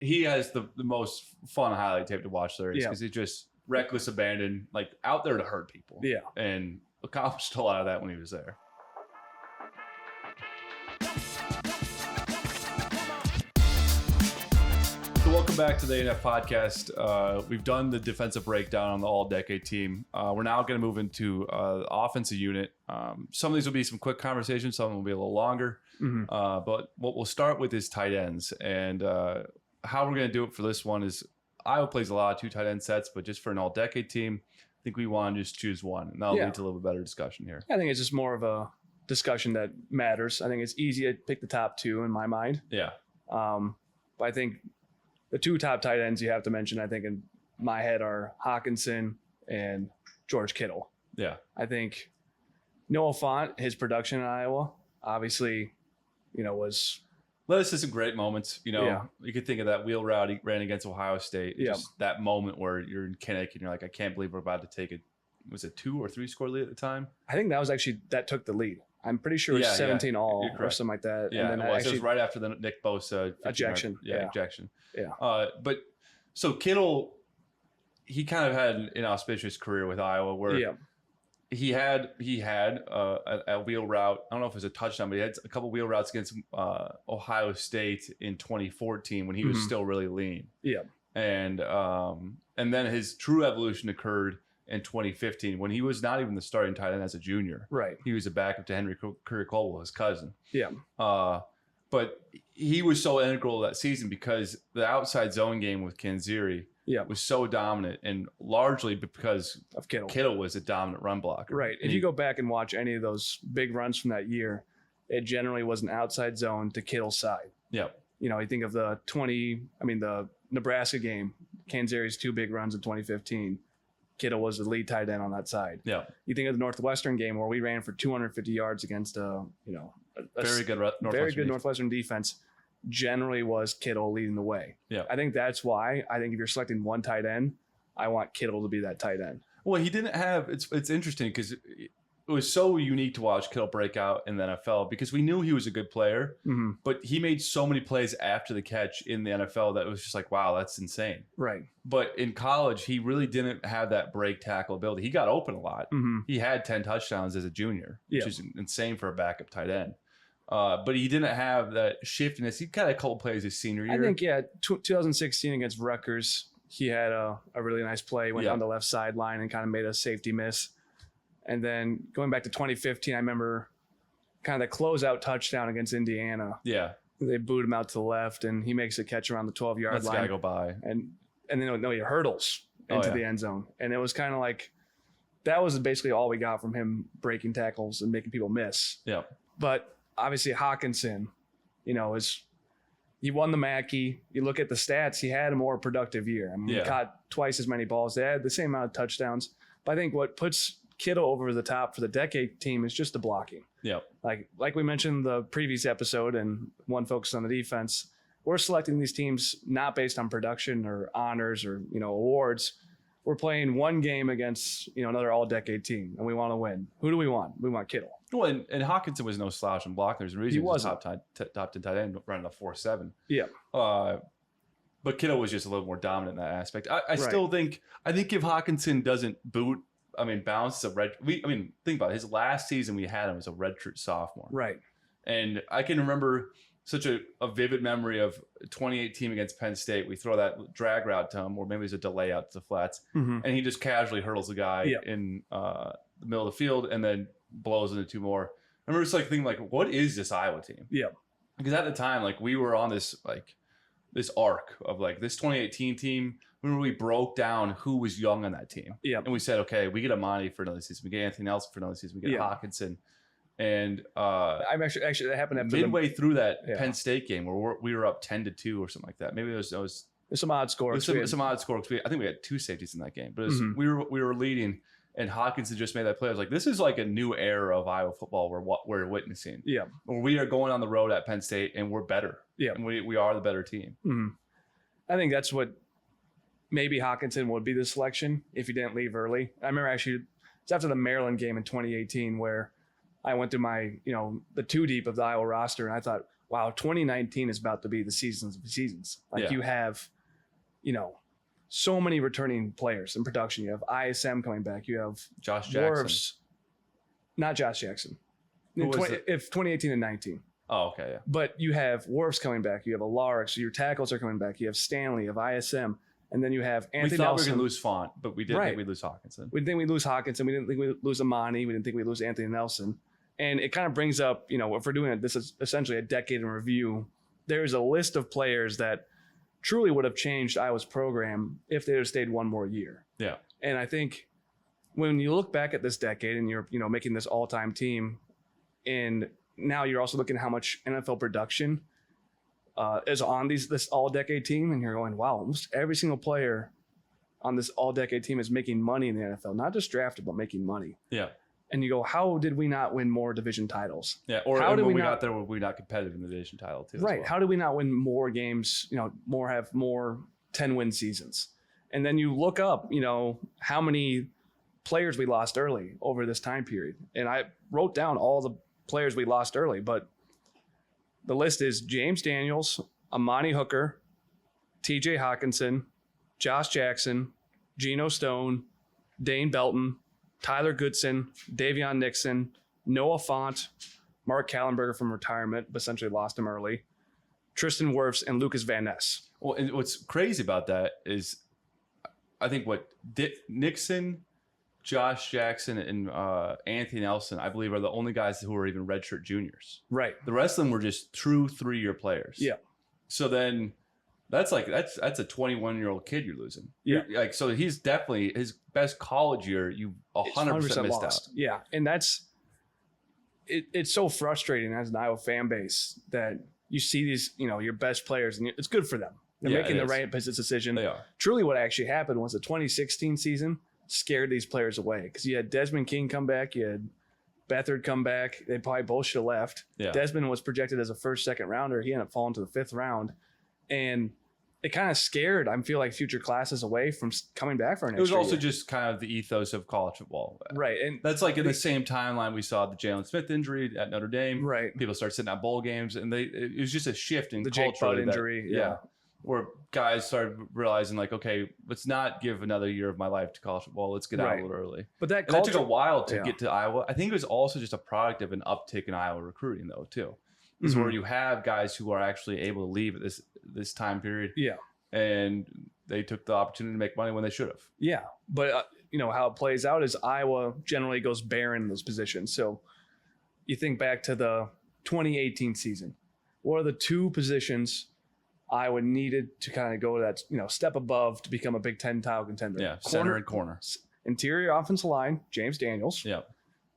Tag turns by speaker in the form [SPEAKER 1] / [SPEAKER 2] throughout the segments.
[SPEAKER 1] he has the most fun highlight tape to watch there is because he's just reckless abandon, like out there to hurt people.
[SPEAKER 2] Yeah.
[SPEAKER 1] And accomplished a lot of that when he was there. So welcome back to the ANF Podcast. We've done the defensive breakdown on the all-decade team. We're now going to move into the offensive unit. Some of these will be some quick conversations. Some will be a little longer. Mm-hmm. But what we'll start with is tight ends. And how we're going to do it for this one is Iowa plays a lot of 2 tight end sets, but just for an all-decade team, I think we want to just choose one. And that'll lead to a little bit better discussion here.
[SPEAKER 2] I think it's just more of a discussion that matters. I think it's easy to pick the top 2 in my mind.
[SPEAKER 1] Yeah.
[SPEAKER 2] But I think the 2 top tight ends you have to mention, I think in my head, are Hawkinson and George Kittle.
[SPEAKER 1] Yeah.
[SPEAKER 2] I think Noah Fant, his production in Iowa, obviously, was...
[SPEAKER 1] Led us to some great moments. You could think of that wheel route he ran against Ohio State.
[SPEAKER 2] Yeah.
[SPEAKER 1] Just that moment where you're in Kinnick and you're like, I can't believe we're about to take it. Was it 2 or 3 score lead at the time?
[SPEAKER 2] I think that took the lead. I'm pretty sure it was 17 all or something like that.
[SPEAKER 1] Yeah,
[SPEAKER 2] and then
[SPEAKER 1] it was right after the Nick Bosa
[SPEAKER 2] ejection.
[SPEAKER 1] Ejection.
[SPEAKER 2] Yeah.
[SPEAKER 1] But so Kittle, he kind of had an inauspicious career with Iowa where he had a wheel route. I don't know if it was a touchdown, but he had a couple wheel routes against Ohio State in 2014 when he was still really lean.
[SPEAKER 2] Yeah.
[SPEAKER 1] And then his true evolution occurred in 2015 when he was not even the starting tight end as a junior.
[SPEAKER 2] Right.
[SPEAKER 1] He was a backup to Henry Curry-Colwell, his cousin.
[SPEAKER 2] Yeah.
[SPEAKER 1] But he was so integral that season because the outside zone game with Kanziri was so dominant, and largely because
[SPEAKER 2] of Kittle.
[SPEAKER 1] Kittle was a dominant run blocker.
[SPEAKER 2] Right. If you go back and watch any of those big runs from that year, it generally was an outside zone to Kittle's side.
[SPEAKER 1] Yeah.
[SPEAKER 2] You think of the Nebraska game, Kanziri's 2 big runs in 2015. Kittle was the lead tight end on that side.
[SPEAKER 1] Yeah.
[SPEAKER 2] You think of the Northwestern game where we ran for 250 yards against a
[SPEAKER 1] very good
[SPEAKER 2] Northwestern defense. Generally was Kittle leading the way.
[SPEAKER 1] Yeah.
[SPEAKER 2] I think that's why I think if you're selecting one tight end, I want Kittle to be that tight end.
[SPEAKER 1] Well, he didn't have it's interesting because it was so unique to watch Kittle break out in the NFL because we knew he was a good player, but he made so many plays after the catch in the NFL that it was just like, wow, that's insane.
[SPEAKER 2] Right.
[SPEAKER 1] But in college, he really didn't have that break tackle ability. He got open a lot. He had 10 touchdowns as a junior, which is insane for a backup tight end. But he didn't have that shiftiness. He got a couple plays his senior year.
[SPEAKER 2] I think, 2016 against Rutgers, he had a really nice play, went down the left sideline and kind of made a safety miss. And then going back to 2015, I remember kind of the closeout touchdown against Indiana.
[SPEAKER 1] Yeah.
[SPEAKER 2] They booed him out to the left, and he makes a catch around the 12-yard line.
[SPEAKER 1] Let's go by.
[SPEAKER 2] And then he hurdles into the end zone. And it was kind of like that was basically all we got from him breaking tackles and making people miss.
[SPEAKER 1] Yeah.
[SPEAKER 2] But obviously Hawkinson, he won the Mackey. You look at the stats, he had a more productive year. I mean, he caught twice as many balls. They had the same amount of touchdowns. But I think what puts Kittle over the top for the decade team is just the blocking.
[SPEAKER 1] Yeah.
[SPEAKER 2] Like we mentioned in the previous episode and one focused on the defense, we're selecting these teams not based on production or honors or, awards. We're playing one game against, another all-decade team, and we want to win. Who do we want? We want Kittle.
[SPEAKER 1] Well, and Hawkinson was no slouch in blocking. There's a reason he was top 10 tight end running a 4.7.
[SPEAKER 2] Yeah.
[SPEAKER 1] But Kittle was just a little more dominant in that aspect. I still think if Hawkinson doesn't bounce a red. Think about it. His last season we had him as a redshirt sophomore.
[SPEAKER 2] Right.
[SPEAKER 1] And I can remember such a vivid memory of 2018 against Penn State. We throw that drag route to him, or maybe it was a delay out to the flats, and he just casually hurdles the guy in the middle of the field and then blows into 2 more. I remember just thinking what is this Iowa team?
[SPEAKER 2] Yeah.
[SPEAKER 1] Because at the time, we were on this arc of this 2018 team. Remember we broke down who was young on that team.
[SPEAKER 2] Yeah.
[SPEAKER 1] And we said, okay, we get Amani for another season. We get Anthony Nelson for another season. We get Hawkinson. And
[SPEAKER 2] I'm actually that happened after
[SPEAKER 1] midway through that Penn State game where we were up 10-2 or something like that. Maybe it was
[SPEAKER 2] there's some odd scores.
[SPEAKER 1] Some odd scores. I think we had 2 safeties in that game. But we were leading, and Hawkinson just made that play. I was like, this is a new era of Iowa football we're witnessing.
[SPEAKER 2] Yeah.
[SPEAKER 1] Where we are going on the road at Penn State, and we're better.
[SPEAKER 2] Yeah.
[SPEAKER 1] And we are the better team.
[SPEAKER 2] Mm-hmm. I think that's what maybe Hawkinson would be the selection if he didn't leave early. I remember actually it's after the Maryland game in 2018 where I went through my, the 2 deep of the Iowa roster, and I thought, wow, 2019 is about to be the seasons of seasons. Like you have, so many returning players in production. You have ISM coming back. You have
[SPEAKER 1] Josh Jackson.
[SPEAKER 2] Dwarves, not Josh Jackson. If 2018 and 19.
[SPEAKER 1] Oh, okay, yeah.
[SPEAKER 2] But you have Dwarves coming back. You have Alaric. So your tackles are coming back. You have Stanley. You have ISM. And then you have Anthony Nelson.
[SPEAKER 1] We thought we were going to lose Font, but we didn't think we'd lose Hawkinson.
[SPEAKER 2] We didn't think we'd lose Hawkinson. We didn't think we'd lose Amani. We didn't think we'd lose Anthony Nelson. And it kind of brings up, if we're doing it, this is essentially a decade in review. There's a list of players that truly would have changed Iowa's program if they had stayed one more year.
[SPEAKER 1] Yeah.
[SPEAKER 2] And I think when you look back at this decade and you're, making this all-time team, and now you're also looking at how much NFL production is on this all-decade team, and you're going, wow, almost every single player on this all-decade team is making money in the NFL, not just drafted, but making money.
[SPEAKER 1] Yeah.
[SPEAKER 2] And you go, how did we not win more division titles?
[SPEAKER 1] Yeah, or how did we got there, were we not competitive in the division title too?
[SPEAKER 2] Right.
[SPEAKER 1] Well?
[SPEAKER 2] How did we not win more games, have more 10-win seasons? And then you look up, how many players we lost early over this time period. And I wrote down all the players we lost early, but the list is James Daniels, Amani Hooker, TJ Hawkinson, Josh Jackson, Geno Stone, Dane Belton, Tyler Goodson, Davion Nixon, Noah Font, Mark Kallenberger from retirement, but essentially lost him early, Tristan Wirfs, and Lucas Van Ness.
[SPEAKER 1] Well, and what's crazy about that is I think Nixon, Josh Jackson, and Anthony Nelson, I believe, are the only guys who are even redshirt juniors.
[SPEAKER 2] Right.
[SPEAKER 1] The rest of them were just true 3-year players.
[SPEAKER 2] Yeah.
[SPEAKER 1] So then that's a 21-year-old kid you're losing.
[SPEAKER 2] Yeah.
[SPEAKER 1] So he's definitely his best college year. You 100% missed
[SPEAKER 2] lost
[SPEAKER 1] out.
[SPEAKER 2] Yeah. And it's so frustrating as an Iowa fan base that you see these, your best players, and it's good for them. They're making the right business decision.
[SPEAKER 1] They are.
[SPEAKER 2] Truly what actually happened was the 2016 season scared these players away because you had Desmond King come back, you had Beathard come back. They probably both should have left.
[SPEAKER 1] Yeah.
[SPEAKER 2] Desmond was projected as a first, second rounder. He ended up falling to the 5th round. And it kind of scared, I feel like, future classes away from coming back for an extra
[SPEAKER 1] year. It was also
[SPEAKER 2] year.
[SPEAKER 1] just kind of the ethos of college football.
[SPEAKER 2] Right. And
[SPEAKER 1] that's like in the same timeline we saw the Jalen Smith injury at Notre Dame.
[SPEAKER 2] Right.
[SPEAKER 1] People start sitting at bowl games, and it was just a shift in
[SPEAKER 2] the
[SPEAKER 1] culture.
[SPEAKER 2] Jake Butt injury.
[SPEAKER 1] Yeah. Where guys started realizing, like, okay, let's not give another year of my life to college football. Let's get out a little early.
[SPEAKER 2] But that
[SPEAKER 1] took a while to get to Iowa. I think it was also just a product of an uptick in Iowa recruiting, though, too. Is where you have guys who are actually able to leave at this time period.
[SPEAKER 2] Yeah.
[SPEAKER 1] And they took the opportunity to make money when they should have.
[SPEAKER 2] Yeah. But, how it plays out is Iowa generally goes barren in those positions. So you think back to the 2018 season. What are the two positions Iowa needed to kind of go to that, step above to become a Big Ten title contender?
[SPEAKER 1] Yeah, center and corner.
[SPEAKER 2] Interior offensive line, James Daniels.
[SPEAKER 1] Yeah.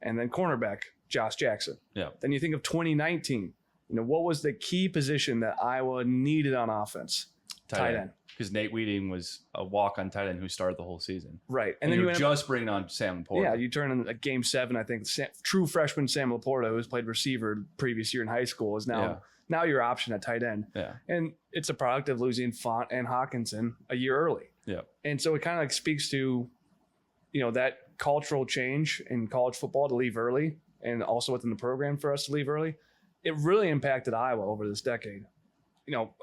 [SPEAKER 2] And then cornerback, Josh Jackson.
[SPEAKER 1] Yeah.
[SPEAKER 2] Then you think of 2019. What was the key position that Iowa needed on offense? Tight end.
[SPEAKER 1] Because Nate Wheating was a walk-on tight end who started the whole season.
[SPEAKER 2] Right.
[SPEAKER 1] And then you were just bringing on Sam Laporta.
[SPEAKER 2] Yeah, you turn in a game 7, I think. True freshman Sam Laporta, who's played receiver the previous year in high school, is now your option at tight end.
[SPEAKER 1] Yeah.
[SPEAKER 2] And it's a product of losing Font and Hawkinson a year early.
[SPEAKER 1] Yeah.
[SPEAKER 2] And so it kind of speaks to, that cultural change in college football to leave early, and also within the program for us to leave early. It really impacted Iowa over this decade.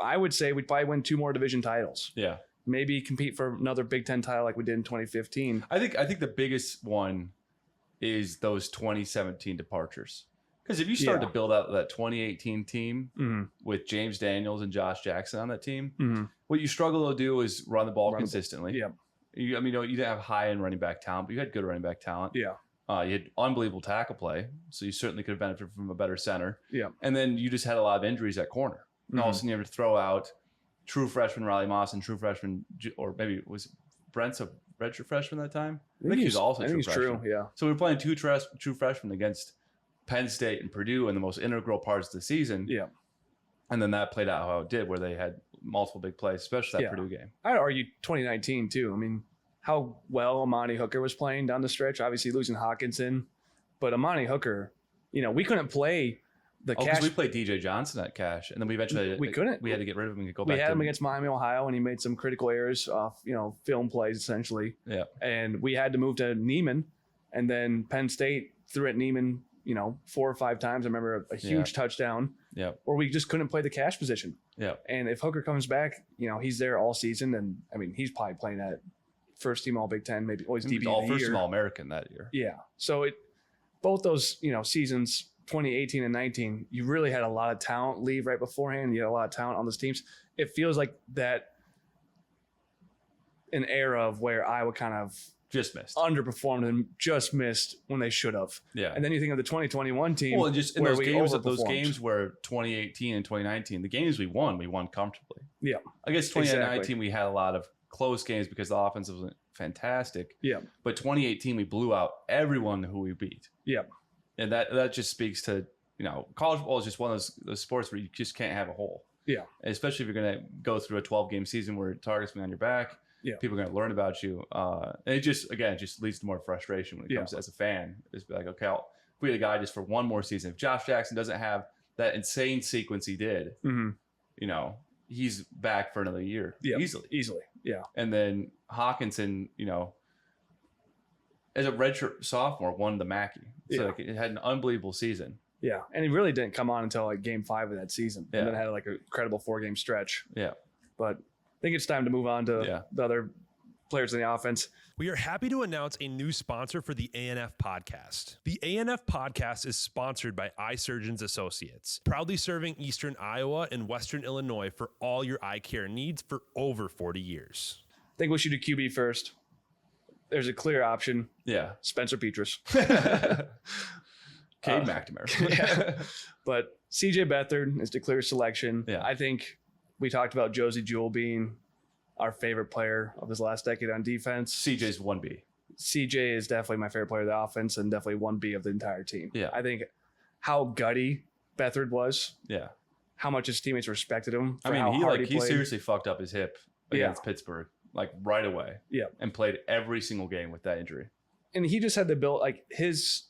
[SPEAKER 2] I would say we'd probably win 2 more division titles.
[SPEAKER 1] Yeah.
[SPEAKER 2] Maybe compete for another Big Ten title like we did in 2015.
[SPEAKER 1] I think the biggest one is those 2017 departures. Because if you start to build out that 2018 team with James Daniels and Josh Jackson on that team, what you struggle to do is run the ball consistently.
[SPEAKER 2] Yeah.
[SPEAKER 1] You didn't have high-end running back talent, but you had good running back talent.
[SPEAKER 2] Yeah.
[SPEAKER 1] You had unbelievable tackle play, so you certainly could have benefited from a better center.
[SPEAKER 2] Yeah.
[SPEAKER 1] And then you just had a lot of injuries at corner. And all of a sudden you have to throw out true freshman Riley Moss and true freshman, or maybe was Brent's a redshirt freshman that time? I think he was also a true freshman.
[SPEAKER 2] True, yeah.
[SPEAKER 1] So we were playing 2 true freshmen against Penn State and Purdue in the most integral parts of the season.
[SPEAKER 2] Yeah.
[SPEAKER 1] And then that played out how it did, where they had multiple big plays, especially that Purdue game.
[SPEAKER 2] I'd argue 2019 too. I mean, how well Amani Hooker was playing down the stretch, obviously losing Hawkinson, but Amani Hooker, we couldn't play the Cash.
[SPEAKER 1] Because we played DJ Johnson at Cash, and then we eventually
[SPEAKER 2] we couldn't.
[SPEAKER 1] We had to get rid of him and go back.
[SPEAKER 2] We had him against Miami, Ohio, and he made some critical errors off, film plays essentially.
[SPEAKER 1] Yeah.
[SPEAKER 2] And we had to move to Neiman, and then Penn State threw at Neiman 4 or 5 times. I remember a huge touchdown where we just couldn't play the cash position.
[SPEAKER 1] Yeah.
[SPEAKER 2] And if Hooker comes back, he's there all season. And I mean, he's probably playing at first team All Big Ten, maybe always DB
[SPEAKER 1] all
[SPEAKER 2] of the
[SPEAKER 1] first
[SPEAKER 2] year.
[SPEAKER 1] team All American that year.
[SPEAKER 2] Yeah. So both those, seasons, 2018 and 19, you really had a lot of talent leave right beforehand. You had a lot of talent on those teams. It feels like that an era of where Iowa kind of
[SPEAKER 1] just missed,
[SPEAKER 2] underperformed and just missed when they should have.
[SPEAKER 1] Yeah.
[SPEAKER 2] And then you think of the 2021 team.
[SPEAKER 1] Well, just in those games where 2018 and 2019, the games we won comfortably.
[SPEAKER 2] Yeah.
[SPEAKER 1] I guess 2019 we had a lot of close games because the offense was fantastic.
[SPEAKER 2] Yeah.
[SPEAKER 1] But 2018 we blew out everyone who we beat.
[SPEAKER 2] Yeah.
[SPEAKER 1] And that just speaks to, college football is just one of those sports where you just can't have a hole.
[SPEAKER 2] Yeah.
[SPEAKER 1] And especially if you're going to go through a 12-game season where targets be on your back.
[SPEAKER 2] Yeah.
[SPEAKER 1] People are going to learn about you. And it just leads to more frustration when it comes as a fan. It's like, okay, if we had a guy just for one more season. If Josh Jackson doesn't have that insane sequence he did, he's back for another year.
[SPEAKER 2] Easily. Yeah.
[SPEAKER 1] And then Hawkinson, as a redshirt sophomore, won the Mackey. So it had an unbelievable season.
[SPEAKER 2] Yeah. And he really didn't come on until game 5 of that season.
[SPEAKER 1] Yeah.
[SPEAKER 2] And then had a incredible 4-game stretch.
[SPEAKER 1] Yeah.
[SPEAKER 2] But I think it's time to move on to the other players in the offense.
[SPEAKER 3] We are happy to announce a new sponsor for the ANF Podcast. The ANF Podcast is sponsored by Eye Surgeons Associates, proudly serving Eastern Iowa and Western Illinois for all your eye care needs for over 40 years.
[SPEAKER 2] I think we should do QB first. There's a clear option.
[SPEAKER 1] Yeah.
[SPEAKER 2] Spencer Petras.
[SPEAKER 1] Cade McNamara.
[SPEAKER 2] But CJ Beathard is the clear selection.
[SPEAKER 1] Yeah.
[SPEAKER 2] I think we talked about Josie Jewell being our favorite player of this last decade on defense.
[SPEAKER 1] CJ's 1B.
[SPEAKER 2] CJ is definitely my favorite player of the offense and definitely 1B of the entire team.
[SPEAKER 1] Yeah.
[SPEAKER 2] I think how gutty Beathard was.
[SPEAKER 1] Yeah.
[SPEAKER 2] How much his teammates respected him.
[SPEAKER 1] I mean, he seriously fucked up his hip against Pittsburgh, right away.
[SPEAKER 2] Yeah.
[SPEAKER 1] And played every single game with that injury.
[SPEAKER 2] And he just had the ability, his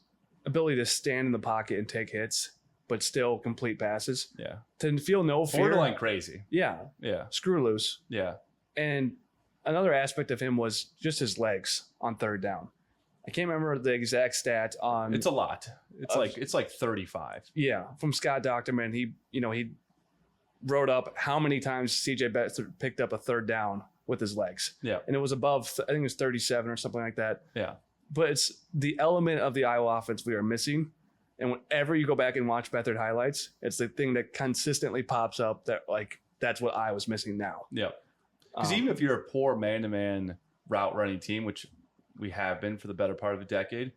[SPEAKER 2] ability to stand in the pocket and take hits, but still complete passes.
[SPEAKER 1] Yeah.
[SPEAKER 2] To feel no fear.
[SPEAKER 1] Borderline crazy.
[SPEAKER 2] Yeah.
[SPEAKER 1] Yeah.
[SPEAKER 2] Screw loose.
[SPEAKER 1] Yeah.
[SPEAKER 2] And another aspect of him was just his legs on third down. I can't remember the exact stat on.
[SPEAKER 1] It's a lot. It's like 35.
[SPEAKER 2] Yeah, from Scott Docterman. He wrote up how many times CJ Beathard picked up a third down with his legs.
[SPEAKER 1] Yeah.
[SPEAKER 2] And it was above, I think it was 37 or something like that.
[SPEAKER 1] Yeah.
[SPEAKER 2] But it's the element of the Iowa offense we are missing. And whenever you go back and watch Beathard highlights, it's the thing that consistently pops up that that's what Iowa's missing now.
[SPEAKER 1] Yeah. Because even if you're a poor man-to-man route running team, which we have been for the better part of a decade,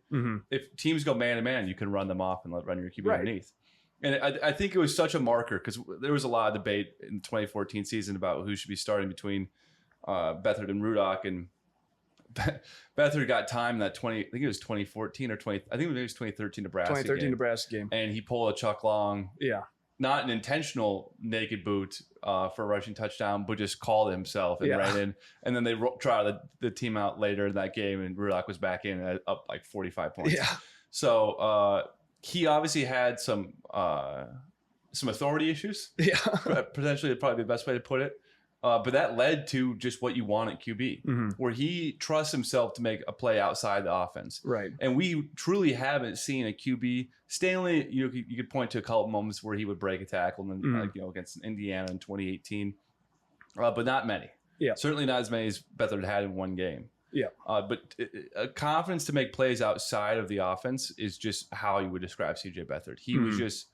[SPEAKER 1] if teams go man-to-man, you can run them off and run your QB underneath. And I think it was such a marker because there was a lot of debate in the 2014 season about who should be starting between Beathard and Rudock. And Beathard got time in that I think it was 2014 or 20. I think it was 2013 Nebraska
[SPEAKER 2] 2013
[SPEAKER 1] game.
[SPEAKER 2] Nebraska game.
[SPEAKER 1] And he pulled a Chuck Long.
[SPEAKER 2] Yeah.
[SPEAKER 1] Not an intentional naked boot for a rushing touchdown, but just called himself and ran in. And then they tried the team out later in that game, and Rudock was back in up 45 points.
[SPEAKER 2] Yeah.
[SPEAKER 1] So he obviously had some authority issues.
[SPEAKER 2] Yeah.
[SPEAKER 1] Potentially, it'd probably be the best way to put it. But that led to just what you want at QB, where he trusts himself to make a play outside the offense.
[SPEAKER 2] Right.
[SPEAKER 1] And we truly haven't seen a QB. Stanley, you could point to a couple moments where he would break a tackle, and against Indiana in 2018, but not many. Yeah. Certainly not as many as Beathard had in one game.
[SPEAKER 2] Yeah.
[SPEAKER 1] But confidence to make plays outside of the offense is just how you would describe CJ Beathard. He was just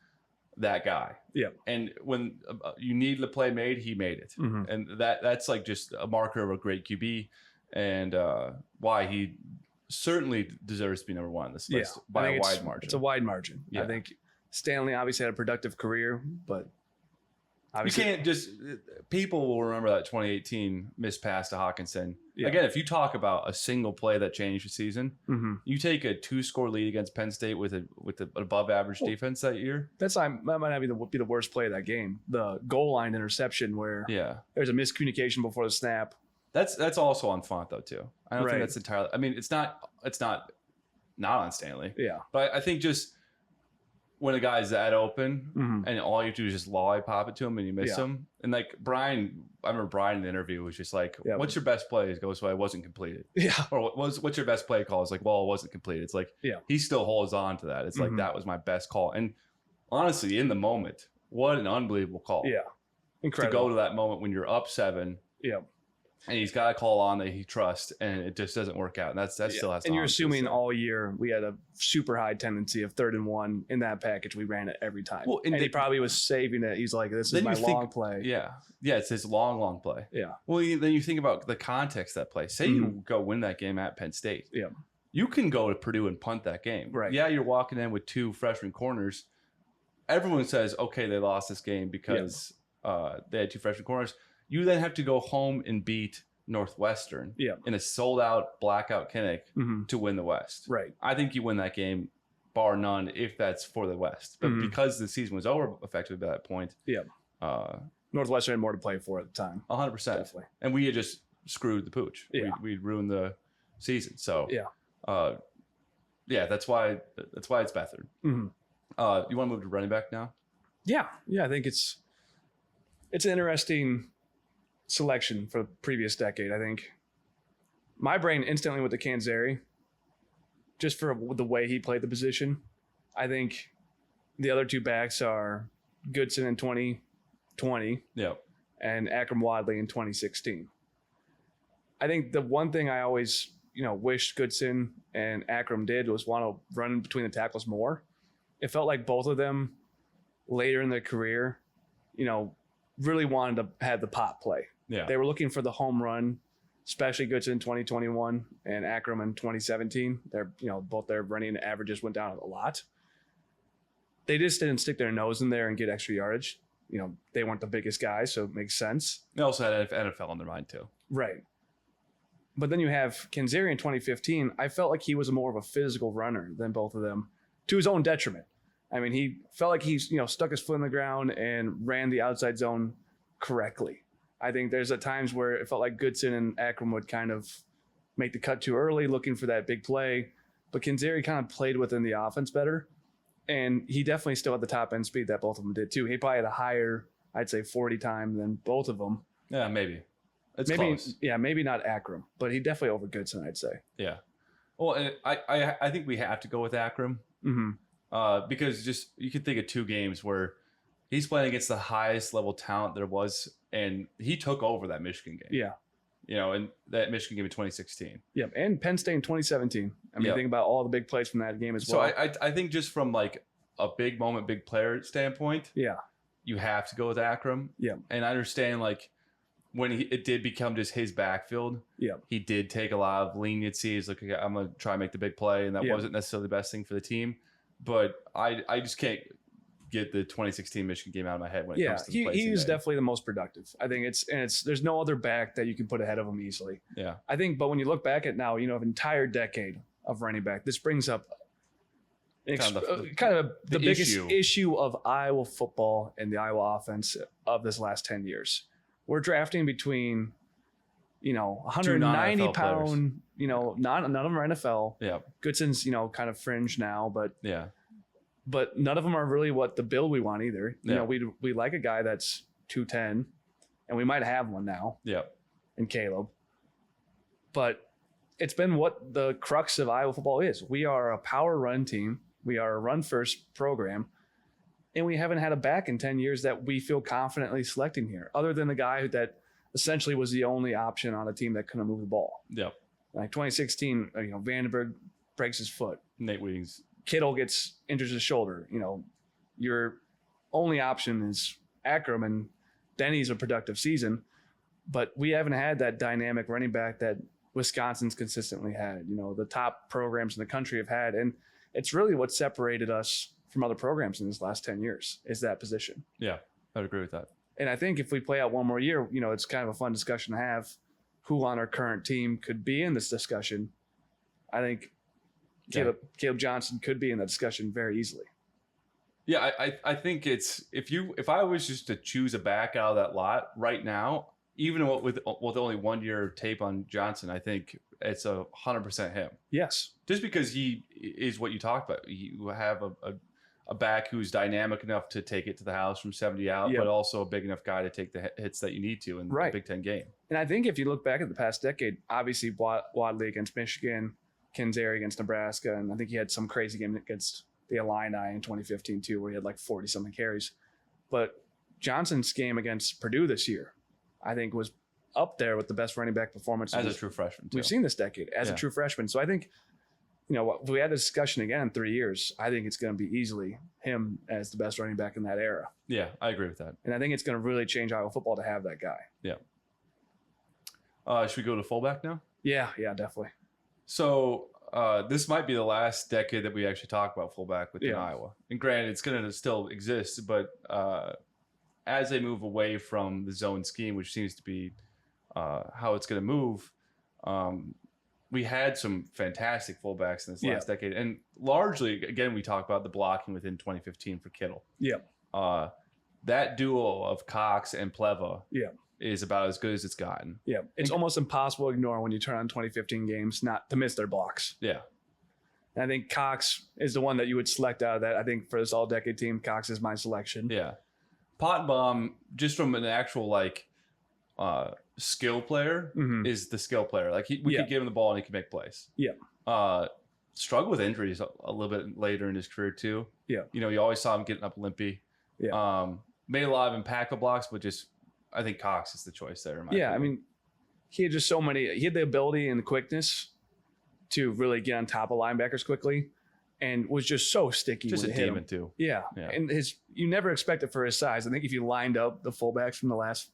[SPEAKER 1] that guy. Yeah. And when you needed a play made, he made it. And that's just a marker of a great QB, and why he certainly deserves to be number one on this list by a wide margin.
[SPEAKER 2] It's a wide margin. Yeah. I think Stanley obviously had a productive career, but obviously
[SPEAKER 1] you can't people will remember that 2018 missed pass to Hawkinson. Yeah. Again, if you talk about a single play that changed the season, you take a 2-score lead against Penn State with an above average defense that year.
[SPEAKER 2] That might not be the worst play of that game. The goal line interception where there's a miscommunication before the snap.
[SPEAKER 1] That's also on Font though too. I don't think that's entirely. I mean, it's not on Stanley.
[SPEAKER 2] Yeah,
[SPEAKER 1] but I think just when a guy's that open and all you have to do is just lollipop it to him and you miss him. And like Brian, I remember Brian in the interview was just like, what's your best play? He goes, well, it wasn't completed.
[SPEAKER 2] Yeah.
[SPEAKER 1] Or what's your best play call? It's like, well, it wasn't completed. It's like, he still holds on to that. It's like, that was my best call. And honestly, in the moment, what an unbelievable call.
[SPEAKER 2] Yeah. Incredible.
[SPEAKER 1] To go to that moment when you're up 7.
[SPEAKER 2] Yeah.
[SPEAKER 1] And he's got a call on that he trusts, and it just doesn't work out. And that still has to.
[SPEAKER 2] And you're assuming all year we had a super high tendency of 3rd and 1 in that package. We ran it every time. Well, and he probably was saving it. He's like, this is my long play.
[SPEAKER 1] Yeah. Yeah, it's his long play.
[SPEAKER 2] Yeah.
[SPEAKER 1] Well, then you think about the context of that play. Say you go win that game at Penn State.
[SPEAKER 2] Yeah.
[SPEAKER 1] You can go to Purdue and punt that game.
[SPEAKER 2] Right.
[SPEAKER 1] Yeah, you're walking in with 2 freshman corners. Everyone says, okay, they lost this game because they had 2 freshman corners. You then have to go home and beat Northwestern in a sold-out blackout clinic to win the West.
[SPEAKER 2] Right.
[SPEAKER 1] I think you win that game, bar none, if that's for the West. But because the season was over effectively by that point,
[SPEAKER 2] Northwestern had more to play for at the time.
[SPEAKER 1] 100%. Definitely. And we had just screwed the pooch.
[SPEAKER 2] Yeah.
[SPEAKER 1] We'd ruined the season. So that's why it's Bethard. You want to move to running back now?
[SPEAKER 2] Yeah. I think it's an interesting selection for the previous decade. I think my brain instantly went to Canzeri just for the way he played the position. I think the other 2 backs are Goodson in 2020 and Akram Wadley in 2016. I think the one thing I always wished Goodson and Akram did was want to run between the tackles more. It felt like both of them later in their career really wanted to have the pop play.
[SPEAKER 1] Yeah.
[SPEAKER 2] They were looking for the home run, especially Goodson in 2021 and Akram in 2017. They're, both their running averages went down a lot. They just didn't stick their nose in there and get extra yardage. They weren't the biggest guys, so it makes sense.
[SPEAKER 1] They also had NFL on their mind too.
[SPEAKER 2] Right. But then you have Canzeri in 2015. I felt like he was more of a physical runner than both of them, to his own detriment. I mean, he felt like he's, stuck his foot in the ground and ran the outside zone correctly. I think there's at times where it felt like Goodson and Akram would kind of make the cut too early, looking for that big play. But Canzeri kind of played within the offense better. And he definitely still had the top end speed that both of them did too. He probably had a higher, I'd say 40 time than both of them.
[SPEAKER 1] Yeah, maybe. It's close.
[SPEAKER 2] Yeah, maybe not Akram, but he definitely over Goodson, I'd say.
[SPEAKER 1] Yeah. Well, and I think we have to go with Akram. Because just you can think of 2 games where he's playing against the highest level talent there was, and he took over that Michigan game.
[SPEAKER 2] Yeah.
[SPEAKER 1] And that Michigan game in 2016.
[SPEAKER 2] Yeah, and Penn State in 2017. I mean, think about all the big plays from that game as well.
[SPEAKER 1] So I think just from like a big moment, big player standpoint, you have to go with Akram.
[SPEAKER 2] Yeah.
[SPEAKER 1] And I understand like when it did become just his backfield, he did take a lot of leniency. He's like, okay, I'm going to try and make the big play, and that wasn't necessarily the best thing for the team. But I just can't get the 2016 Michigan game out of my head when it comes to the
[SPEAKER 2] he was definitely the most productive. I think there's no other back that you can put ahead of him easily.
[SPEAKER 1] Yeah.
[SPEAKER 2] I think, but when you look back at now, an entire decade of running back, this brings up the biggest issue of Iowa football and the Iowa offense of this last 10 years. We're drafting between, 190 pound, none of them are NFL.
[SPEAKER 1] Yeah.
[SPEAKER 2] Goodson's, kind of fringe now, but
[SPEAKER 1] yeah.
[SPEAKER 2] But none of them are really what the build we want either. We like a guy that's 210, and we might have one now.
[SPEAKER 1] Yeah.
[SPEAKER 2] In Caleb. But it's been what the crux of Iowa football is. We are a power run team. We are a run first program. And we haven't had a back in 10 years that we feel confidently selecting here, other than the guy that essentially was the only option on a team that couldn't move the ball.
[SPEAKER 1] Yeah.
[SPEAKER 2] Like 2016, Vandenberg breaks his foot.
[SPEAKER 1] Nate Weedings.
[SPEAKER 2] Kittle injures his shoulder. Your only option is Akram, and Denny's a productive season. But we haven't had that dynamic running back that Wisconsin's consistently had. The top programs in the country have had. And it's really what separated us from other programs in this last 10 years is that position.
[SPEAKER 1] Yeah, I'd agree with that.
[SPEAKER 2] And I think if we play out one more year, it's kind of a fun discussion to have who on our current team could be in this discussion. I think Caleb Johnson could be in that discussion very easily.
[SPEAKER 1] Yeah, I think it's if I was just to choose a back out of that lot right now, even with only 1 year tape on Johnson, I think it's 100% him.
[SPEAKER 2] Yes,
[SPEAKER 1] just because he is what you talked about. You have a a back who's dynamic enough to take it to the house from 70 out, but also a big enough guy to take the hits that you need to in the Big Ten game.
[SPEAKER 2] And I think if you look back at the past decade, obviously Wadley against Michigan, Kinsary against Nebraska, and I think he had some crazy game against the Illini in 2015 too, where he had like 40-something carries. But Johnson's game against Purdue this year, I think, was up there with the best running back performance
[SPEAKER 1] as a true freshman
[SPEAKER 2] we've seen this decade as a true freshman. So I think, if we had this discussion again in 3 years, I think it's going to be easily him as the best running back in that era.
[SPEAKER 1] Yeah, I agree with that.
[SPEAKER 2] And I think it's going to really change Iowa football to have that guy.
[SPEAKER 1] Yeah. Should we go to fullback now?
[SPEAKER 2] Yeah, definitely.
[SPEAKER 1] So this might be the last decade that we actually talk about fullback within Iowa. And granted, it's going to still exist, but as they move away from the zone scheme, which seems to be how it's going to move, we had some fantastic fullbacks in this last decade. And largely, again, we talk about the blocking within 2015 for Kittle.
[SPEAKER 2] Yeah.
[SPEAKER 1] That duo of Cox and Pleva is about as good as it's gotten.
[SPEAKER 2] Yeah. It's almost impossible to ignore when you turn on 2015 games not to miss their blocks.
[SPEAKER 1] Yeah.
[SPEAKER 2] And I think Cox is the one that you would select out of that. I think for this all-decade team, Cox is my selection.
[SPEAKER 1] Yeah. Pottenbaum, just from an actual, skill player, is the skill player. Like, we could give him the ball and he could make plays.
[SPEAKER 2] Yeah.
[SPEAKER 1] Struggled with injuries a little bit later in his career, too.
[SPEAKER 2] Yeah.
[SPEAKER 1] You always saw him getting up limpy.
[SPEAKER 2] Yeah.
[SPEAKER 1] Made a lot of impactful blocks, but I think Cox is the choice there. In my opinion.
[SPEAKER 2] I mean, he had just he had the ability and the quickness to really get on top of linebackers quickly and was just so sticky.
[SPEAKER 1] Just a demon, too.
[SPEAKER 2] Yeah. And you never expect it for his size. I think if you lined up the fullbacks from the last,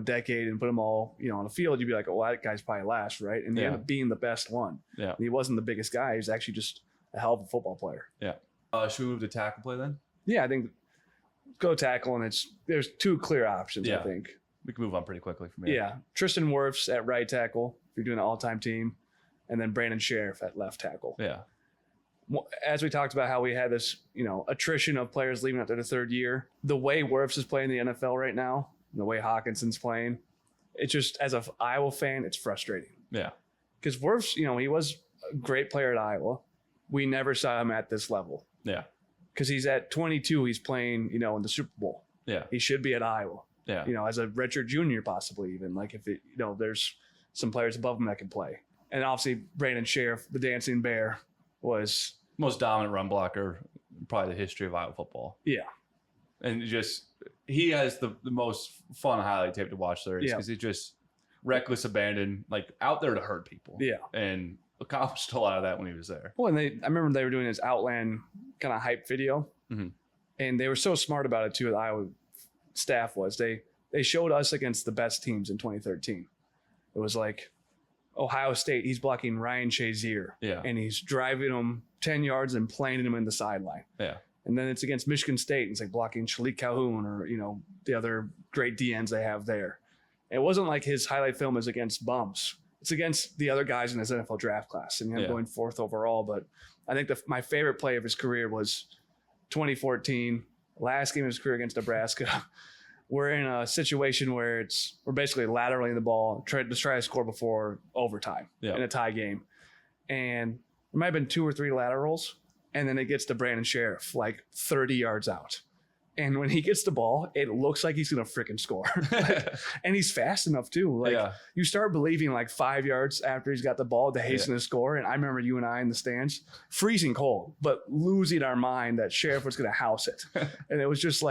[SPEAKER 2] decade and put them all, on the field, you'd be like, oh, well, that guy's probably last, right? And he ended up being the best one.
[SPEAKER 1] Yeah.
[SPEAKER 2] And he wasn't the biggest guy. He was actually just a hell of a football player.
[SPEAKER 1] Yeah. Should we move to tackle play then?
[SPEAKER 2] Yeah, I think go tackle, and there's two clear options, I think.
[SPEAKER 1] We can move on pretty quickly from here.
[SPEAKER 2] Yeah. Tristan Wirfs at right tackle, if you're doing an all-time team, and then Brandon Sheriff at left tackle.
[SPEAKER 1] Yeah.
[SPEAKER 2] As we talked about how we had this, attrition of players leaving after the third year, the way Wirfs is playing in the NFL right now, and the way Hawkinson's playing, it's just, as an Iowa fan, it's frustrating.
[SPEAKER 1] Yeah.
[SPEAKER 2] Because Wirfs, he was a great player at Iowa. We never saw him at this level.
[SPEAKER 1] Yeah.
[SPEAKER 2] Because he's at 22, he's playing, in the Super Bowl.
[SPEAKER 1] Yeah.
[SPEAKER 2] He should be at Iowa.
[SPEAKER 1] Yeah.
[SPEAKER 2] As a redshirt junior, possibly even. Like, if it, there's some players above him that can play. And obviously, Brandon Sheriff, the dancing bear, was
[SPEAKER 1] most dominant run blocker in probably the history of Iowa football.
[SPEAKER 2] Yeah.
[SPEAKER 1] And he has the most fun highlight tape to watch there is because he's just reckless abandon, like out there to hurt people.
[SPEAKER 2] Yeah.
[SPEAKER 1] And accomplished a lot of that when he was there.
[SPEAKER 2] Well, and I remember they were doing this Outland kind of hype video.
[SPEAKER 1] Mm-hmm.
[SPEAKER 2] And they were so smart about it too, the Iowa staff was. They showed us against the best teams in 2013. It was like Ohio State, he's blocking Ryan Shazier.
[SPEAKER 1] Yeah.
[SPEAKER 2] And he's driving him 10 yards and planting him in the sideline.
[SPEAKER 1] Yeah.
[SPEAKER 2] And then it's against Michigan State. And it's like blocking Shalik Calhoun or, the other great DNs they have there. It wasn't like his highlight film is against bums. It's against the other guys in his NFL draft class and him going fourth overall. But I think my favorite play of his career was 2014, last game of his career against Nebraska. We're in a situation where we're basically lateraling the ball, try to score before overtime in a tie game. And there might have been 2 or 3 laterals. And then it gets to Brandon Sheriff, like 30 yards out. And when he gets the ball, it looks like he's going to freaking score. And he's fast enough too. You start believing 5 yards after he's got the ball to hasten the score. And I remember you and I in the stands, freezing cold, but losing our mind that Sheriff was going to house it. And it was just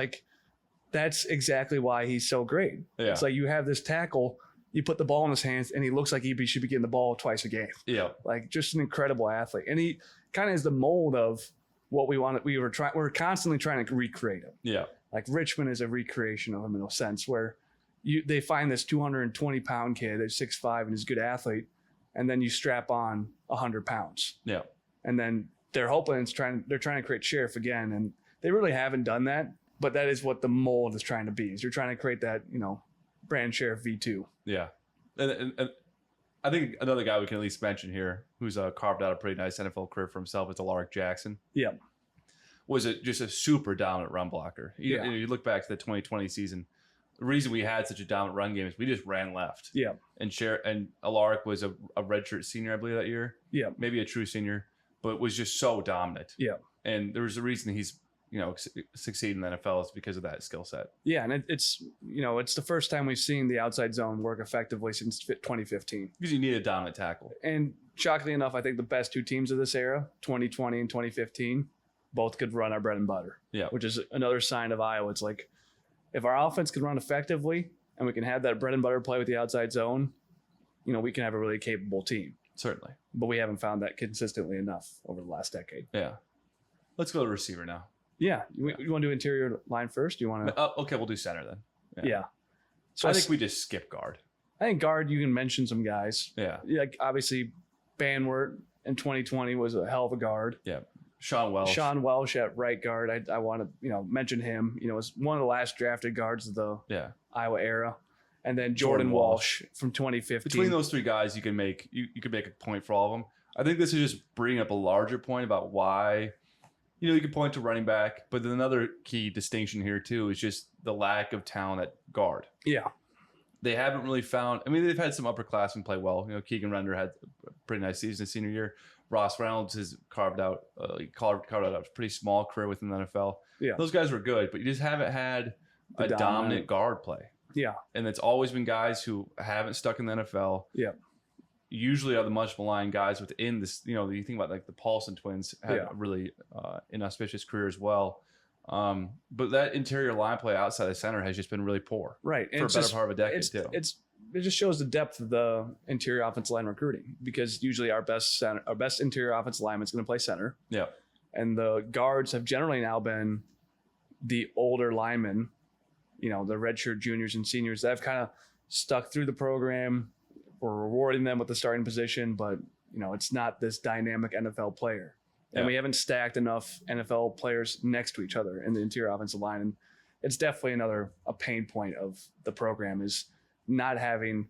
[SPEAKER 2] that's exactly why he's so great. Yeah. It's like you have this tackle, you put the ball in his hands, and he looks like he should be getting the ball twice a game.
[SPEAKER 1] Yeah.
[SPEAKER 2] Just an incredible athlete. And he kind of is the mold of what we wanted. We're constantly trying to recreate him.
[SPEAKER 1] Yeah.
[SPEAKER 2] Like Richmond is a recreation of him in a sense where they find this 220-pound kid that's 6'5" and is a good athlete, and then you strap on 100 pounds. Yeah. And then they're hoping they're trying to create Sheriff again, and they really haven't done that. But that is what the mold is trying to be. Is you're trying to create that, Brand Sheriff V2. Yeah.
[SPEAKER 1] And I think another guy we can at least mention here who's carved out a pretty nice NFL career for himself is Alaric Jackson.
[SPEAKER 2] Yeah.
[SPEAKER 1] Was just a super dominant run blocker. You look back to the 2020 season, the reason we had such a dominant run game is we just ran left.
[SPEAKER 2] Yeah.
[SPEAKER 1] And Alaric was a redshirt senior, I believe, that year.
[SPEAKER 2] Yeah.
[SPEAKER 1] Maybe a true senior, but was just so dominant.
[SPEAKER 2] Yeah.
[SPEAKER 1] And there was a reason he's succeed in the NFL is because of that skill set.
[SPEAKER 2] Yeah, and it's the first time we've seen the outside zone work effectively since 2015.
[SPEAKER 1] Because you need a dominant tackle.
[SPEAKER 2] And shockingly enough, I think the best two teams of this era, 2020 and 2015, both could run our bread and butter.
[SPEAKER 1] Yeah.
[SPEAKER 2] Which is another sign of Iowa. It's like, if our offense can run effectively and we can have that bread and butter play with the outside zone, we can have a really capable team.
[SPEAKER 1] Certainly.
[SPEAKER 2] But we haven't found that consistently enough over the last decade.
[SPEAKER 1] Yeah. Let's go to receiver now.
[SPEAKER 2] Yeah. You want to do interior line first? You want to?
[SPEAKER 1] Okay, we'll do center then.
[SPEAKER 2] Yeah. So
[SPEAKER 1] I think we just skip guard.
[SPEAKER 2] I think guard, you can mention some guys.
[SPEAKER 1] Yeah.
[SPEAKER 2] Like, obviously, Banwart in 2020 was a hell of a guard.
[SPEAKER 1] Yeah. Sean Welsh at right guard. I want to mention him. Was one of the last drafted guards of the Iowa era. And then Jordan Walsh from 2015. Between those three guys, you can make a point for all of them. I think this is just bringing up a larger point about why, you can point to running back, but then another key distinction here too is just the lack of talent at guard.
[SPEAKER 2] Yeah.
[SPEAKER 1] They haven't really found. I mean, they've had some upperclassmen play well. Keegan Render had a pretty nice season his senior year. Ross Reynolds has carved out a pretty small career within the NFL.
[SPEAKER 2] Yeah.
[SPEAKER 1] Those guys were good, but you just haven't had a dominant guard play.
[SPEAKER 2] Yeah.
[SPEAKER 1] And it's always been guys who haven't stuck in the NFL.
[SPEAKER 2] Yeah.
[SPEAKER 1] Usually are the much maligned guys within this. You think about like the Paulson twins had a really inauspicious career as well. But that interior line play outside the center has just been really poor.
[SPEAKER 2] Right.
[SPEAKER 1] For a better part of a decade too.
[SPEAKER 2] It just shows the depth of the interior offensive line recruiting, because usually our best interior offensive lineman is going to play center.
[SPEAKER 1] Yeah.
[SPEAKER 2] And the guards have generally now been the older linemen, the redshirt juniors and seniors that have kind of stuck through the program. We're rewarding them with the starting position, but it's not this dynamic NFL player. And we haven't stacked enough NFL players next to each other in the interior offensive line. And it's definitely a pain point of the program is not having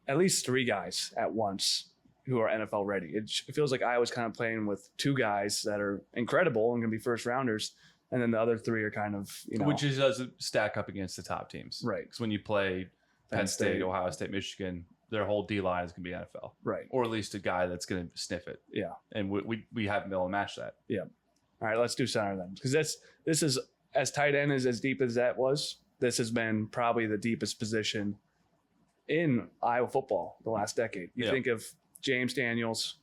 [SPEAKER 2] at least three guys at once who are NFL ready. It feels like Iowa's kind of playing with two guys that are incredible and going to be first rounders. And then the other three are kind of,
[SPEAKER 1] Which doesn't stack up against the top teams.
[SPEAKER 2] Right.
[SPEAKER 1] Because when you play Penn State, Ohio State, Michigan, their whole D-line is going to be NFL.
[SPEAKER 2] Right.
[SPEAKER 1] Or at least a guy that's going to sniff it.
[SPEAKER 2] Yeah.
[SPEAKER 1] And we haven't been able to match that.
[SPEAKER 2] Yeah. All right, let's do center then. Because this is, as tight end is as deep as that was, this has been probably the deepest position in Iowa football the last decade. You think of James Daniels,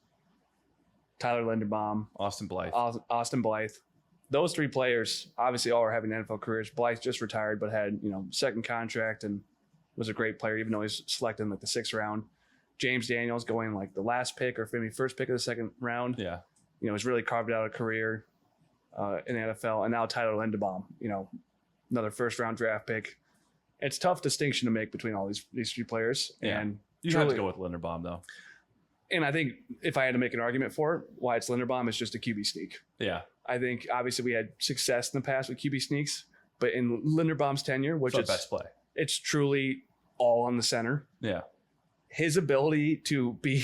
[SPEAKER 2] Tyler Linderbaum,
[SPEAKER 1] Austin
[SPEAKER 2] Blythe. Those three players obviously all are having NFL careers. Blythe just retired, but had second contract and was a great player, even though he's selected in like the 6th round. James Daniels going like the last pick or maybe first pick of the 2nd round.
[SPEAKER 1] Yeah,
[SPEAKER 2] has really carved out a career in the NFL. And now Tyler Linderbaum, another 1st round draft pick. It's tough distinction to make between all these three players.
[SPEAKER 1] Yeah.
[SPEAKER 2] And
[SPEAKER 1] you have to go with Linderbaum though.
[SPEAKER 2] And I think if I had to make an argument for it, why it's Linderbaum is just a QB sneak.
[SPEAKER 1] Yeah.
[SPEAKER 2] I think obviously we had success in the past with QB sneaks, but in Linderbaum's tenure, which is
[SPEAKER 1] best play,
[SPEAKER 2] it's truly all on the center.
[SPEAKER 1] Yeah.
[SPEAKER 2] His ability to be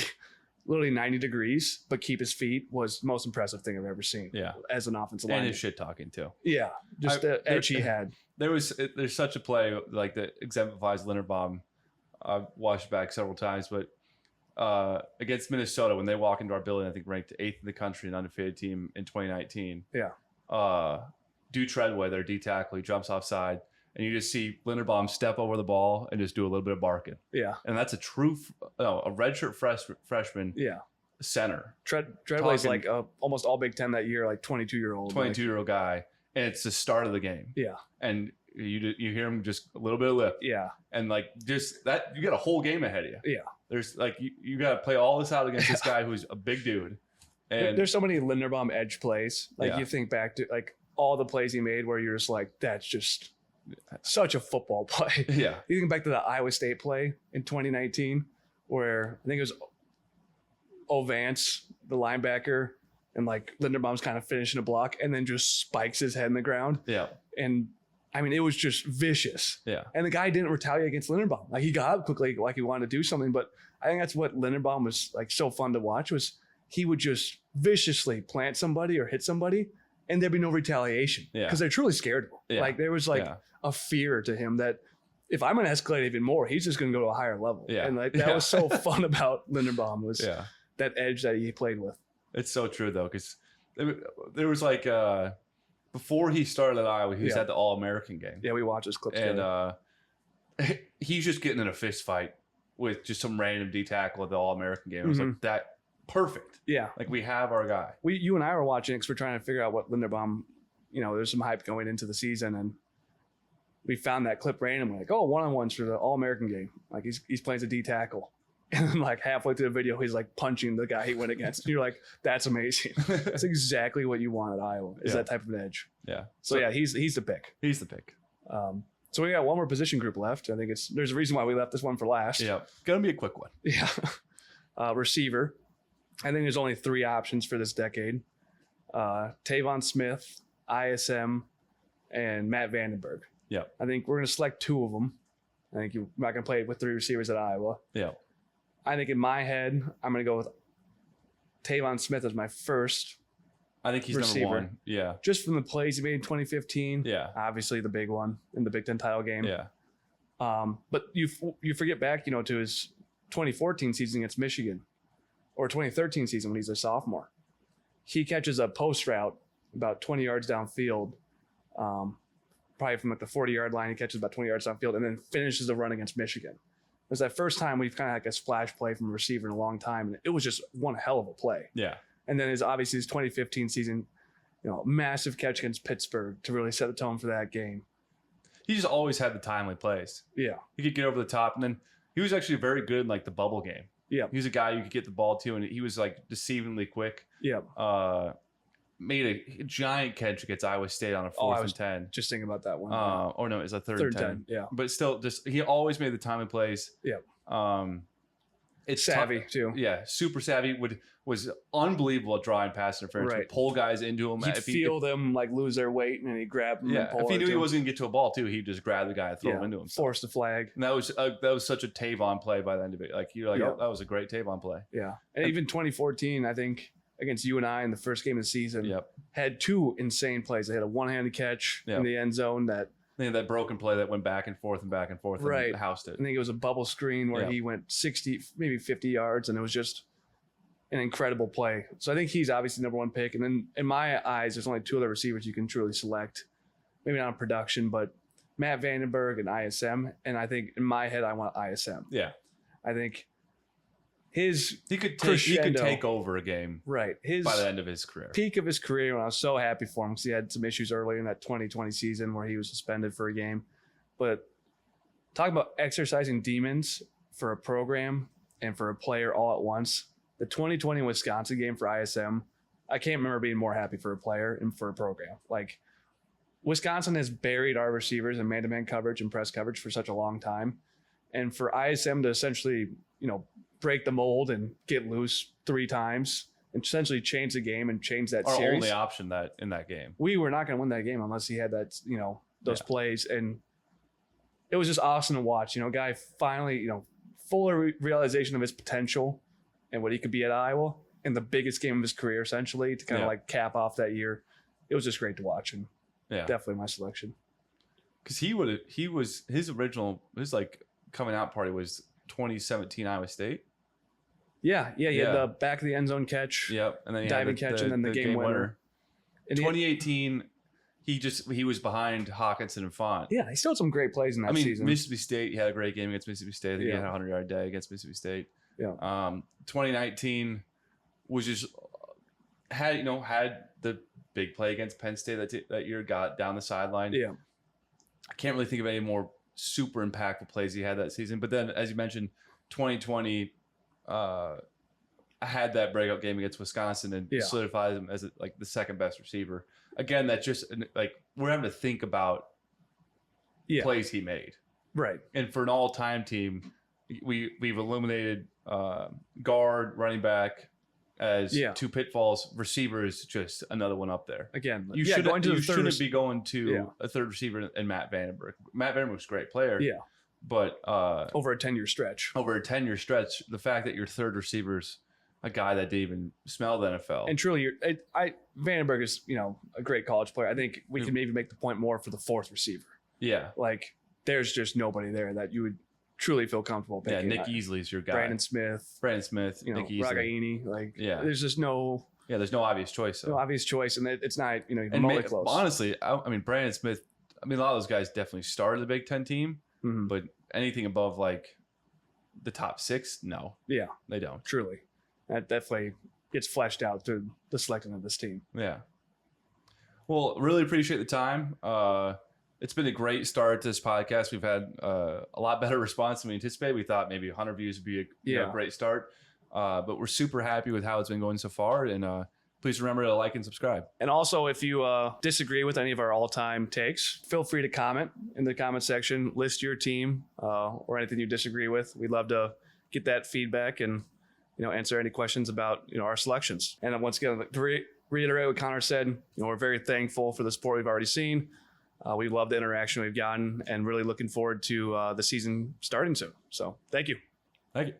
[SPEAKER 2] literally 90 degrees, but keep his feet was the most impressive thing I've ever seen.
[SPEAKER 1] Yeah.
[SPEAKER 2] As an offensive lineman.
[SPEAKER 1] And his shit talking too.
[SPEAKER 2] Yeah. Just the edge he had.
[SPEAKER 1] There's such a play like that exemplifies Linderbaum. I've watched it back several times, but against Minnesota, when they walk into our building, I think ranked 8th in the country, an undefeated team in 2019.
[SPEAKER 2] Yeah.
[SPEAKER 1] Dude Treadway, their D tackle, he jumps offside, and you just see Linderbaum step over the ball and just do a little bit of barking.
[SPEAKER 2] Yeah.
[SPEAKER 1] And that's a redshirt freshman.
[SPEAKER 2] Yeah.
[SPEAKER 1] Center.
[SPEAKER 2] Treadway's like almost all Big Ten that year, like 22-year-old.
[SPEAKER 1] 22-year-old guy, and it's the start of the game.
[SPEAKER 2] Yeah.
[SPEAKER 1] And you hear him just a little bit of lip.
[SPEAKER 2] Yeah.
[SPEAKER 1] And like just that, you got a whole game ahead of you.
[SPEAKER 2] Yeah.
[SPEAKER 1] There's like you got to play all this out against this guy who's a big dude. And
[SPEAKER 2] there's so many Linderbaum edge plays. Like you think back to like all the plays he made where you're just like, that's just such a football play.
[SPEAKER 1] Yeah.
[SPEAKER 2] You think back to the Iowa State play in 2019 where I think it was Ovance, the linebacker, and like Linderbaum's kind of finishing a block and then just spikes his head in the ground.
[SPEAKER 1] Yeah.
[SPEAKER 2] And I mean, it was just vicious.
[SPEAKER 1] Yeah.
[SPEAKER 2] And the guy didn't retaliate against Linderbaum. Like he got up quickly, like he wanted to do something. But I think that's what Linderbaum was like so fun to watch was he would just viciously plant somebody or hit somebody and there'd be no retaliation.
[SPEAKER 1] Yeah.
[SPEAKER 2] Because they're truly scared of him.
[SPEAKER 1] Yeah.
[SPEAKER 2] Like there was like a fear to him that if I'm going to escalate even more, he's just going to go to a higher level.
[SPEAKER 1] Yeah.
[SPEAKER 2] And like that was so fun about Linderbaum was that edge that he played with.
[SPEAKER 1] It's so true though, because there was like before he started at Iowa, he was at the All-American game.
[SPEAKER 2] Yeah, we watched this clip
[SPEAKER 1] and he's just getting in a fist fight with just some random D tackle at the All-American game. I was like, that perfect.
[SPEAKER 2] Yeah,
[SPEAKER 1] like we have our guy.
[SPEAKER 2] You and I were watching it because we're trying to figure out what Linderbaum. There's some hype going into the season, and we found that clip randomly. Like, one-on-ones for the All-American game. Like he's playing as a D tackle. And then like halfway through the video, he's like punching the guy he went against. And you're like, that's amazing. That's exactly what you want at Iowa, is that type of an edge.
[SPEAKER 1] Yeah.
[SPEAKER 2] So yeah, he's the pick.
[SPEAKER 1] He's the pick.
[SPEAKER 2] So we got one more position group left. I think there's a reason why we left this one for last.
[SPEAKER 1] Yeah. Gonna be a quick one.
[SPEAKER 2] Yeah. Receiver. I think there's only 3 options for this decade. Tavon Smith, ISM, and Matt Vandenberg.
[SPEAKER 1] Yeah.
[SPEAKER 2] I think we're going to select 2 of them. I think you're not going to play with 3 receivers at Iowa.
[SPEAKER 1] Yeah. I
[SPEAKER 2] think in my head, I'm going to go with Tavon Smith as my first.
[SPEAKER 1] I think he's
[SPEAKER 2] receiver.
[SPEAKER 1] number 1. Yeah.
[SPEAKER 2] Just from the plays he made in 2015.
[SPEAKER 1] Yeah.
[SPEAKER 2] Obviously the big one in the Big Ten title game.
[SPEAKER 1] Yeah.
[SPEAKER 2] But you forget back, to his 2014 season against Michigan, or 2013 season when he's a sophomore. He catches a post route about 20 yards downfield, probably from like the 40-yard line. He catches about 20 yards downfield and then finishes the run against Michigan. It was that first time we've kind of like a splash play from a receiver in a long time, and it was just one hell of a play.
[SPEAKER 1] Yeah.
[SPEAKER 2] And then obviously his 2015 season, massive catch against Pittsburgh to really set the tone for that game.
[SPEAKER 1] He just always had the timely plays.
[SPEAKER 2] Yeah.
[SPEAKER 1] He could get over the top, and then he was actually very good in like the bubble game.
[SPEAKER 2] Yeah.
[SPEAKER 1] He was a guy you could get the ball to, and he was like deceivingly quick.
[SPEAKER 2] Yeah.
[SPEAKER 1] Made a giant catch against Iowa State on a 4th and 10.
[SPEAKER 2] Just thinking about that one.
[SPEAKER 1] Or no, it's a third and 10.
[SPEAKER 2] Yeah.
[SPEAKER 1] But still, he always made the timely plays.
[SPEAKER 2] Yeah.
[SPEAKER 1] It's
[SPEAKER 2] savvy too.
[SPEAKER 1] Yeah, super savvy. Was unbelievable at drawing pass interference.
[SPEAKER 2] Right.
[SPEAKER 1] Would pull guys into him.
[SPEAKER 2] He'd feel them like lose their weight, and then he'd grab them.
[SPEAKER 1] Yeah,
[SPEAKER 2] and pull
[SPEAKER 1] if he knew he
[SPEAKER 2] him.
[SPEAKER 1] wasn't going to get to a ball too, he'd just grab the guy and throw him into him.
[SPEAKER 2] Force the flag.
[SPEAKER 1] And that was such a Tavon play by the end of it. Like you're like,
[SPEAKER 2] Yeah.
[SPEAKER 1] oh, that was a great Tavon play.
[SPEAKER 2] Yeah, and even 2014, I think against you and I in the first game of the season,
[SPEAKER 1] Yep.
[SPEAKER 2] had 2 insane plays. They had a one-handed catch in the end zone that.
[SPEAKER 1] They had that broken play that went back and forth
[SPEAKER 2] Right.
[SPEAKER 1] and housed it.
[SPEAKER 2] I think it was a bubble screen where he went 60, maybe 50 yards, and it was just an incredible play. So I think he's obviously number 1 pick. And then in my eyes, there's only 2 other receivers you can truly select. Maybe not in production, but Matt Vandenberg and ISM. And I think in my head, I want ISM.
[SPEAKER 1] Yeah.
[SPEAKER 2] I think
[SPEAKER 1] he could take over a game
[SPEAKER 2] right.
[SPEAKER 1] By the end of his career.
[SPEAKER 2] Peak of his career, when I was so happy for him because he had some issues early in that 2020 season where he was suspended for a game. But talking about exercising demons for a program and for a player all at once, the 2020 Wisconsin game for ISM, I can't remember being more happy for a player and for a program. Like, Wisconsin has buried our receivers in man-to-man coverage and press coverage for such a long time. And for ISM to essentially, break the mold and get loose 3 times and essentially change the game and change that
[SPEAKER 1] Our
[SPEAKER 2] series.
[SPEAKER 1] only option in that game.
[SPEAKER 2] We were not going to win that game unless he had that, those plays. And it was just awesome to watch. Guy finally, full realization of his potential and what he could be at Iowa in the biggest game of his career, essentially, to kind of like cap off that year. It was just great to watch, and definitely my selection.
[SPEAKER 1] Because his like coming out party was 2017 Iowa State.
[SPEAKER 2] Yeah, he had the back of the end zone catch.
[SPEAKER 1] Yep, and then he
[SPEAKER 2] diving
[SPEAKER 1] had
[SPEAKER 2] catch, and then the game winner.
[SPEAKER 1] In 2018, he was behind Hawkinson and Font.
[SPEAKER 2] Yeah, he still had some great plays in that season.
[SPEAKER 1] Mississippi State, he had a great game against Mississippi State. I think he had a 100-yard day against Mississippi State.
[SPEAKER 2] Yeah.
[SPEAKER 1] 2019 was just had the big play against Penn State that year, got down the sideline.
[SPEAKER 2] Yeah.
[SPEAKER 1] I can't really think of any more super impactful plays he had that season. But then, as you mentioned, 2020 had that breakout game against Wisconsin and solidified him as like the second best receiver. Again, that's just like we're having to think about plays he made.
[SPEAKER 2] Right.
[SPEAKER 1] And for an all-time team, we've eliminated guard, running back as 2 pitfalls. Receiver is just another one up there.
[SPEAKER 2] Again,
[SPEAKER 1] you shouldn't be going to a third receiver and Matt Vandenberg. Matt Vandenberg's a great player.
[SPEAKER 2] Yeah.
[SPEAKER 1] But
[SPEAKER 2] over a 10-year stretch.
[SPEAKER 1] The fact that your third receiver's a guy that didn't even smell the NFL.
[SPEAKER 2] And truly, Vandenberg is, a great college player. I think we can maybe make the point more for the 4th receiver.
[SPEAKER 1] Yeah.
[SPEAKER 2] Like, there's just nobody there that you would truly feel comfortable picking.
[SPEAKER 1] Yeah, Nick Easley's your guy.
[SPEAKER 2] Brandon Smith,
[SPEAKER 1] Nick Easley.
[SPEAKER 2] Ragaini. There's just no
[SPEAKER 1] Yeah, there's no obvious choice.
[SPEAKER 2] No obvious choice, and it's not even
[SPEAKER 1] And
[SPEAKER 2] remotely close.
[SPEAKER 1] honestly, I mean, Brandon Smith. I mean, a lot of those guys definitely started the Big Ten team, but anything above like the top 6, no.
[SPEAKER 2] Yeah,
[SPEAKER 1] they don't.
[SPEAKER 2] Truly, that definitely gets fleshed out through the selecting of this team.
[SPEAKER 1] Yeah. Well, really appreciate the time. It's been a great start to this podcast. We've had a lot better response than we anticipated. We thought maybe 100 views would be a great start, but we're super happy with how it's been going so far. And please remember to like and subscribe.
[SPEAKER 2] And also, if you disagree with any of our all-time takes, feel free to comment in the comment section. List your team or anything you disagree with. We'd love to get that feedback and answer any questions about our selections. And once again, to reiterate what Connor said, we're very thankful for the support we've already seen. We love the interaction we've gotten, and really looking forward to the season starting soon. So, thank you.
[SPEAKER 1] Thank you.